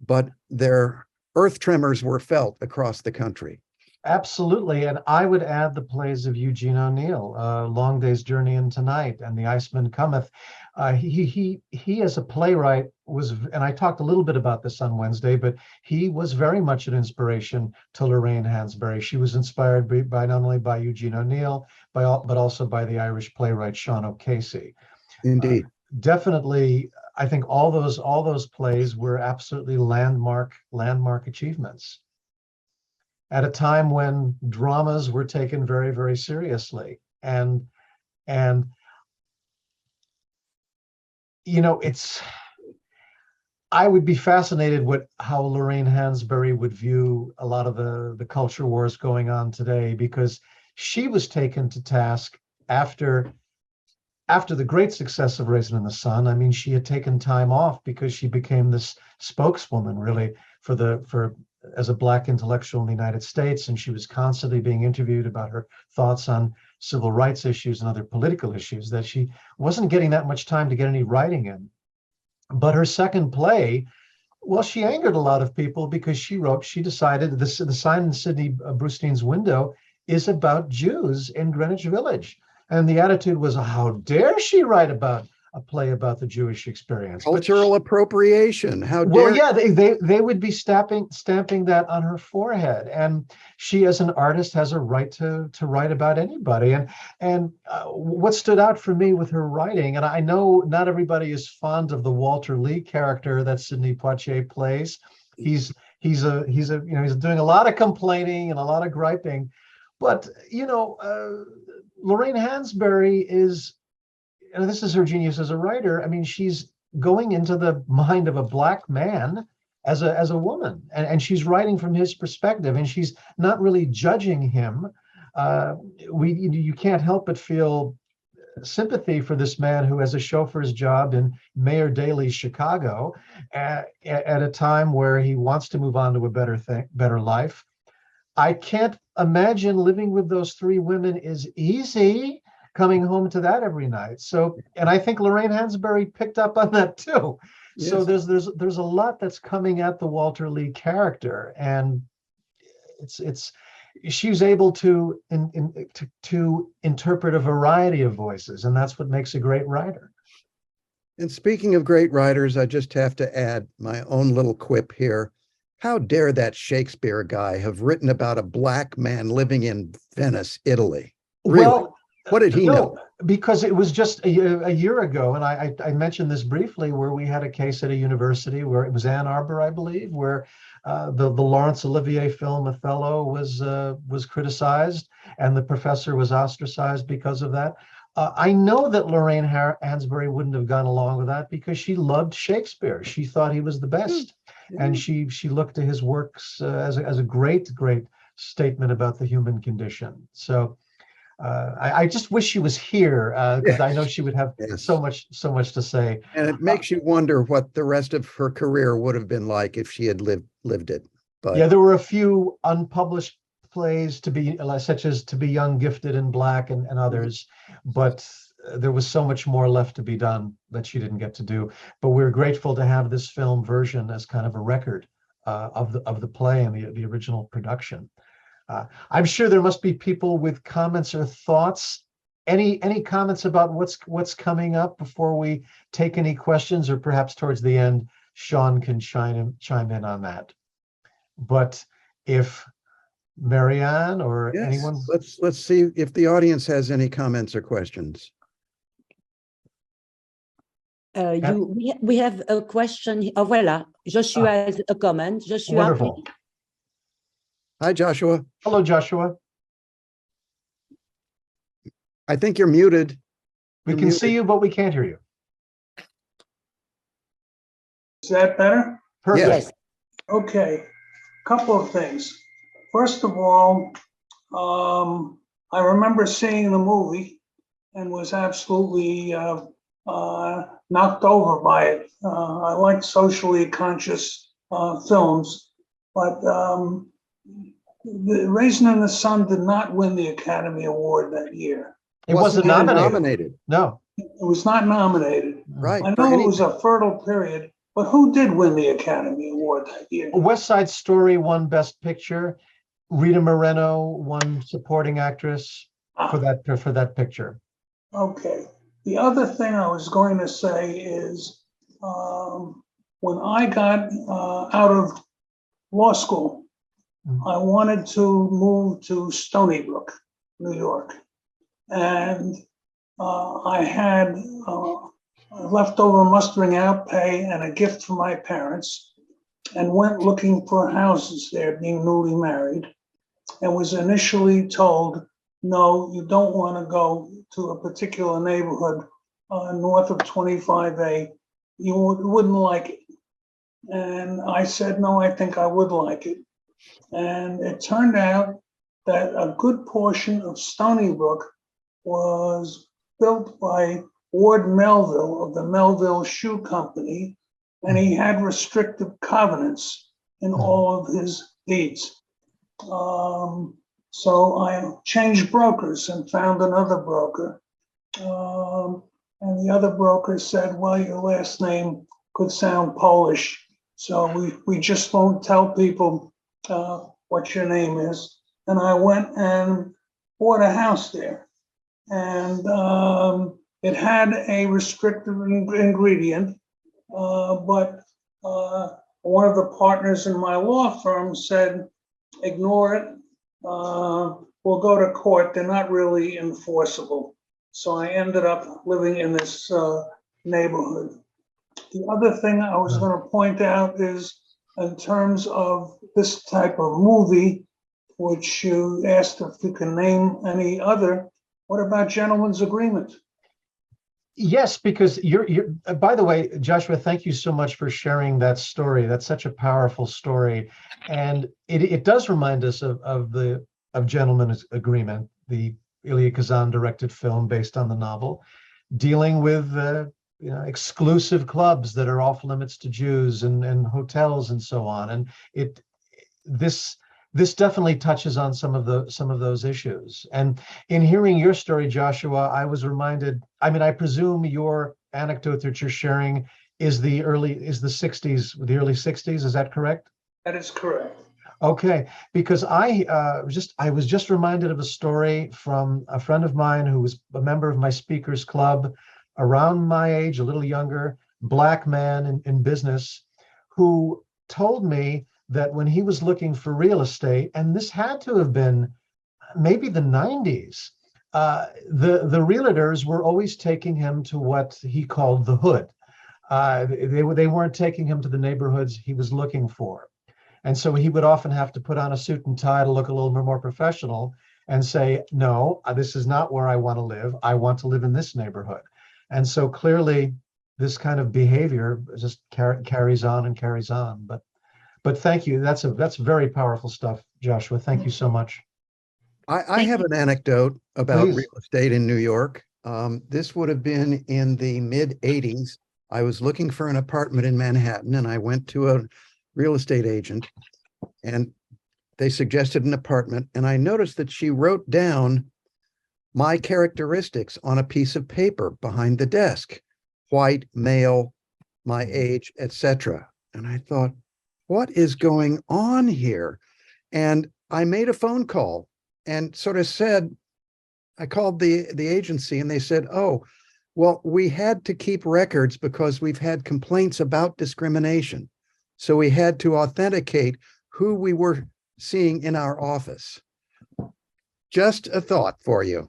But their earth tremors were felt across the country. Absolutely. And I would add the plays of Eugene O'Neill, Long Day's Journey into Night and The Iceman Cometh. He as a playwright was, and I talked a little bit about this on Wednesday, but he was very much an inspiration to Lorraine Hansberry. She was inspired by not only by Eugene O'Neill, but also by the Irish playwright Sean O'Casey. Indeed. Definitely, I think all those plays were absolutely landmark achievements at a time when dramas were taken very, very seriously. And you know, I would be fascinated with how Lorraine Hansberry would view a lot of the culture wars going on today, because she was taken to task after the great success of Raisin in the Sun. I mean, she had taken time off because she became this spokeswoman really for as a Black intellectual in the United States, and she was constantly being interviewed about her thoughts on civil rights issues and other political issues, that she wasn't getting that much time to get any writing in. But her second play Well, she angered a lot of people because she decided the sign in Sidney Brustein's window is about Jews in Greenwich Village. And the attitude was, how dare she write about a play about the Jewish experience? Cultural appropriation. How Well, dare. yeah, they would be stamping that on her forehead. And she, as an artist, has a right to write about anybody. And what stood out for me with her writing, and I know not everybody is fond of the Walter Lee character that Sidney Poitier plays. He's doing a lot of complaining and a lot of griping, but Lorraine Hansberry is, and this is her genius as a writer. I mean, she's going into the mind of a Black man as a woman, and she's writing from his perspective, and she's not really judging him. You can't help but feel sympathy for this man who has a chauffeur's job in Mayor Daley's Chicago at a time where he wants to move on to a better life. I can't imagine living with those three women is easy, coming home to that every night. So, and I think Lorraine Hansberry picked up on that too. Yes. So there's a lot that's coming at the Walter Lee character, and she's able to interpret a variety of voices, and that's what makes a great writer. And speaking of great writers, I just have to add my own little quip here. How dare that Shakespeare guy have written about a Black man living in Venice, Italy? Really? Well, what did he know? Because it was just a year ago, and I mentioned this briefly, where we had a case at a university where it was Ann Arbor, I believe, where the Laurence Olivier film Othello was criticized, and the professor was ostracized because of that. I know that Lorraine Hansberry wouldn't have gone along with that because she loved Shakespeare. She thought he was the best, and she looked to his works as a great statement about the human condition. So. I just wish she was here because I know she would have so much to say. And it makes you wonder what the rest of her career would have been like if she had lived it. But yeah, there were a few unpublished plays such as To Be Young, Gifted, and Black, and others, but there was so much more left to be done that she didn't get to do. But we're grateful to have this film version as kind of a record of the play and the original production. I'm sure there must be people with comments or thoughts. Any comments about what's coming up before we take any questions, or perhaps towards the end, Sean can chime in on that. But if Marianne or anyone, let's see if the audience has any comments or questions. We have a question. Oh, voilà. Joshua has a comment. Joshua, wonderful. please. Hi, Joshua. Hello, Joshua. I think you're muted. We can see you, but we can't hear you. Is that better? Perfect. Yes. Okay, couple of things. First of all, I remember seeing the movie and was absolutely knocked over by it. I like socially conscious films, but Raisin in the Sun did not win the Academy Award that year. It wasn't nominated. No. It was not nominated. Right. I know it was a fertile period, but who did win the Academy Award that year? West Side Story won Best Picture. Rita Moreno won Supporting Actress for that picture. Okay. The other thing I was going to say is when I got out of law school, I wanted to move to Stony Brook, New York. And I had leftover mustering out pay and a gift from my parents, and went looking for houses there, being newly married, and was initially told, no, you don't want to go to a particular neighborhood north of 25A. You wouldn't like it. And I said, no, I think I would like it. And it turned out that a good portion of Stony Brook was built by Ward Melville of the Melville Shoe Company, and he had restrictive covenants in all of his deeds. So I changed brokers and found another broker. And the other broker said, well, your last name could sound Polish, So we just won't tell people what your name is. And I went and bought a house there. And it had a restrictive ingredient, but one of the partners in my law firm said, ignore it. We'll go to court. They're not really enforceable. So I ended up living in this neighborhood. The other thing I was going to point out is in terms of this type of movie, which you asked if you can name any other, what about Gentleman's Agreement? Yes, because by the way, Joshua, thank you so much for sharing that story. That's such a powerful story. And it does remind us of Gentleman's Agreement, the Elia Kazan directed film based on the novel, dealing with exclusive clubs that are off limits to Jews and hotels and so on. And this definitely touches on some of those issues. And in hearing your story, Joshua, I was reminded, I presume your anecdote that you're sharing is the early 60s, is that correct? That is correct. Okay, because I was just reminded of a story from a friend of mine who was a member of my speakers club, around my age, a little younger, Black man in business, who told me that when he was looking for real estate, and this had to have been maybe the 90s, the realtors were always taking him to what he called the hood. They weren't taking him to the neighborhoods he was looking for. And so he would often have to put on a suit and tie to look a little bit more professional and say, no, this is not where I want to live. I want to live in this neighborhood. And so clearly this kind of behavior just carries on and carries on. But thank you. That's very powerful stuff, Joshua. Thank you so much. I have an anecdote about Please. real estate in New York. This would have been in the mid 80s. I was looking for an apartment in Manhattan, and I went to a real estate agent, and they suggested an apartment. And I noticed that she wrote down my characteristics on a piece of paper behind the desk: white, male, my age, etc. And I thought, what is going on here? And I made a phone call and sort of said, I called the agency, and they said, oh, well, we had to keep records because we've had complaints about discrimination. So we had to authenticate who we were seeing in our office. Just a thought for you.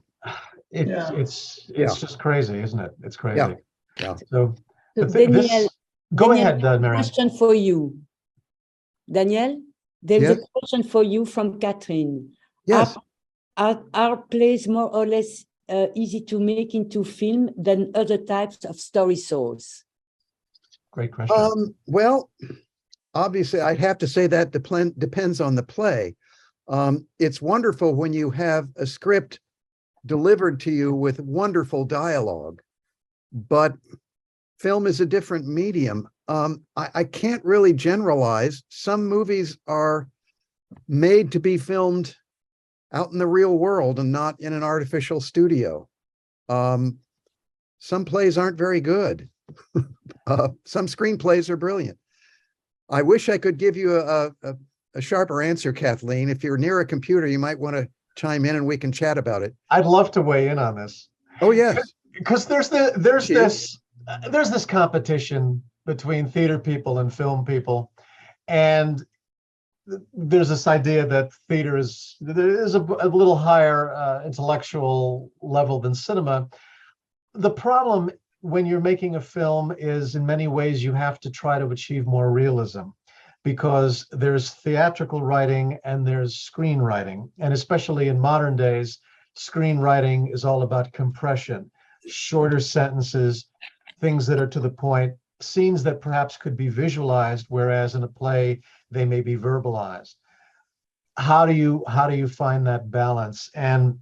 It's just crazy, isn't it? It's crazy. Yeah. So Daniel, go Daniel, ahead, Marianne. Question for you. Daniel, there is Yes. a question for you from Catherine. Yes. Are plays more or less easy to make into film than other types of story source? Great question. Well, obviously, I'd have to say that depends on the play. It's wonderful when you have a script delivered to you with wonderful dialogue, but film is a different medium. I can't really generalize. Some movies are made to be filmed out in the real world and not in an artificial studio. Some plays aren't very good. Some screenplays are brilliant. I wish I could give you a sharper answer, Kathleen. If you're near a computer, you might want to chime in and we can chat about it. I'd love to weigh in on this. Oh, yes. Because there's this competition between theater people and film people, and there's this idea that theater is a little higher intellectual level than cinema. The problem when you're making a film is, in many ways, you have to try to achieve more realism, because there's theatrical writing and there's screenwriting. And especially in modern days, screenwriting is all about compression, shorter sentences, things that are to the point, scenes that perhaps could be visualized, whereas in a play, they may be verbalized. How do you find that balance? And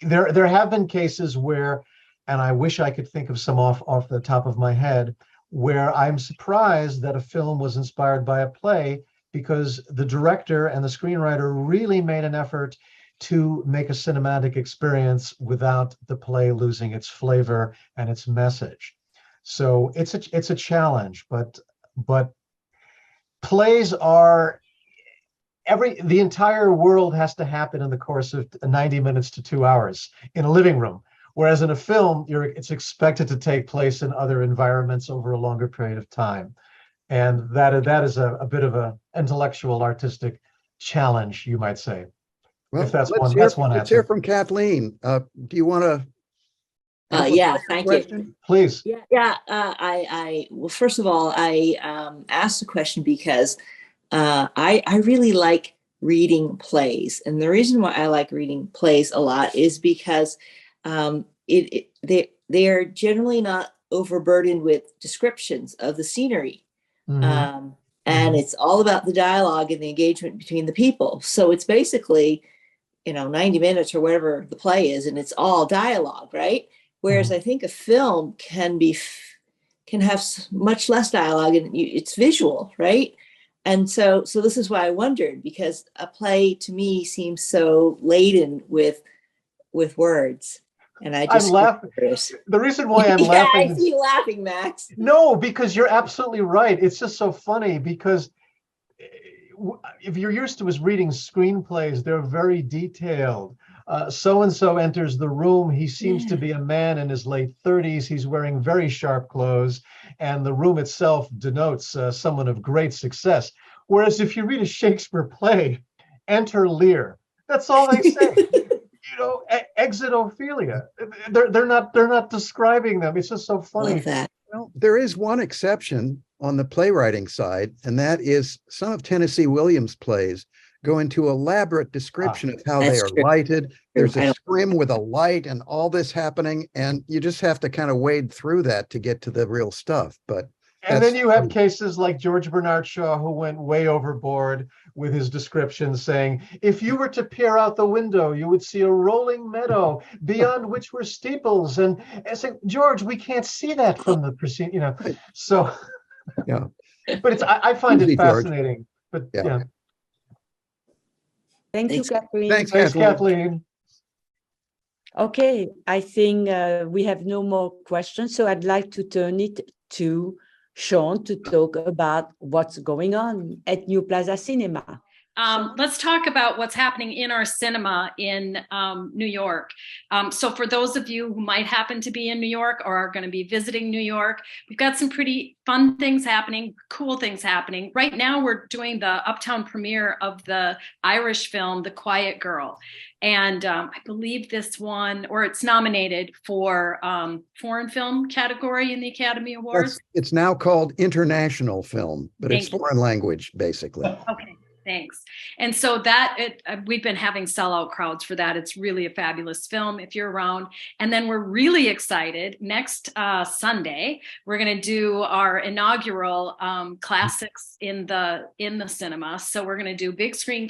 there have been cases where, and I wish I could think of some off the top of my head, where I'm surprised that a film was inspired by a play, because the director and the screenwriter really made an effort to make a cinematic experience without the play losing its flavor and its message. So it's a challenge, but plays are the entire world has to happen in the course of 90 minutes to 2 hours in a living room. Whereas in a film, it's expected to take place in other environments over a longer period of time. And that is a bit of an intellectual, artistic challenge, you might say. Well, If that's let's one, hear, that's one let's hear answer. from Kathleen. Do you want to? Yeah, thank you. Please. Yeah. Well, first of all, I asked the question because I really like reading plays, and the reason why I like reading plays a lot is because they are generally not overburdened with descriptions of the scenery, and it's all about the dialogue and the engagement between the people. So it's basically 90 minutes or whatever the play is, and it's all dialogue, right? Whereas I think a film can have much less dialogue, and it's visual, right? And so this is why I wondered, because a play to me seems so laden with words, and I'm laughing. The reason why I'm laughing. I see you laughing, Max. No, because you're absolutely right. It's just so funny because if you're used to us reading screenplays, they're very detailed. So-and-so enters the room. He seems to be a man in his late 30s. He's wearing very sharp clothes, and the room itself denotes someone of great success. Whereas if you read a Shakespeare play, enter Lear. That's all they say. Exit Ophelia. They're not describing them. It's just so funny. Love that. Well, there is one exception on the playwriting side, and that is some of Tennessee Williams' plays go into elaborate description of how they are lighted. There's a scrim with a light and all this happening, and you just have to kind of wade through that to get to the real stuff. And then you have cases like George Bernard Shaw, who went way overboard with his descriptions, saying, if you were to peer out the window, you would see a rolling meadow beyond which were steeples. And I say, George, we can't see that from the preceding, So, yeah. But I find it fascinating. But yeah. Thank you, Kathleen. Thanks, Kathleen. Okay, I think we have no more questions, so I'd like to turn it to Sean to talk about what's going on at New Plaza Cinema. Let's talk about what's happening in our cinema in New York. So for those of you who might happen to be in New York or are going to be visiting New York, we've got some pretty fun things happening, cool things happening. Right now, we're doing the Uptown premiere of the Irish film, The Quiet Girl. And I believe this one, or it's nominated for foreign film category in the Academy Awards. It's now called international film, but it's foreign language, basically. Okay. Thanks. And so we've been having sellout crowds for that. It's really a fabulous film if you're around. And then we're really excited. Next Sunday, we're going to do our inaugural classics in the cinema. So we're going to do big screen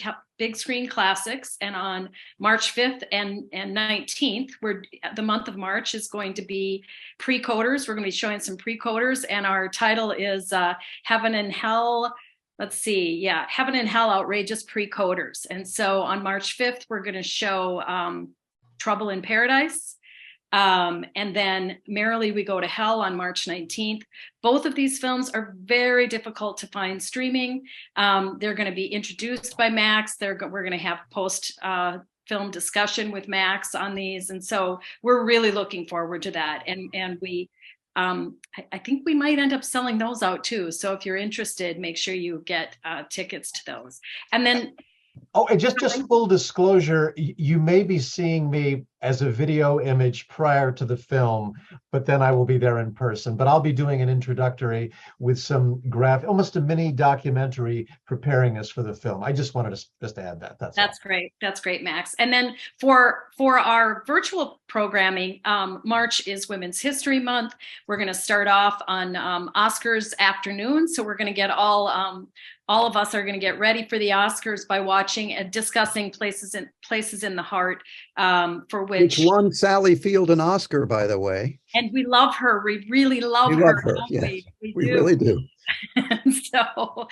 classics. And on March 5th and 19th, the month of March is going to be pre-coders. We're going to be showing some pre-coders, and our title is Heaven and Hell. Heaven and Hell Outrageous Pre-Coders. And so on March 5th, we're going to show Trouble in Paradise. And then Merrily We Go to Hell on March 19th. Both of these films are very difficult to find streaming. They're going to be introduced by Max. We're going to have post-film discussion with Max on these. And so we're really looking forward to that. And we I think we might end up selling those out too. So if you're interested, make sure you get tickets to those. And then and just full disclosure, you may be seeing me as a video image prior to the film, but then I will be there in person. But I'll be doing an introductory with some almost a mini documentary preparing us for the film. I just wanted to just add that. That's great. That's great, Max. And then for our virtual programming, March is Women's History Month. We're going to start off on Oscars afternoon. So we're going to get all of us are going to get ready for the Oscars by watching and discussing Places in the Heart, for which won Sally Field an Oscar, by the way. And we love her. We really love her. Yes, we really do. So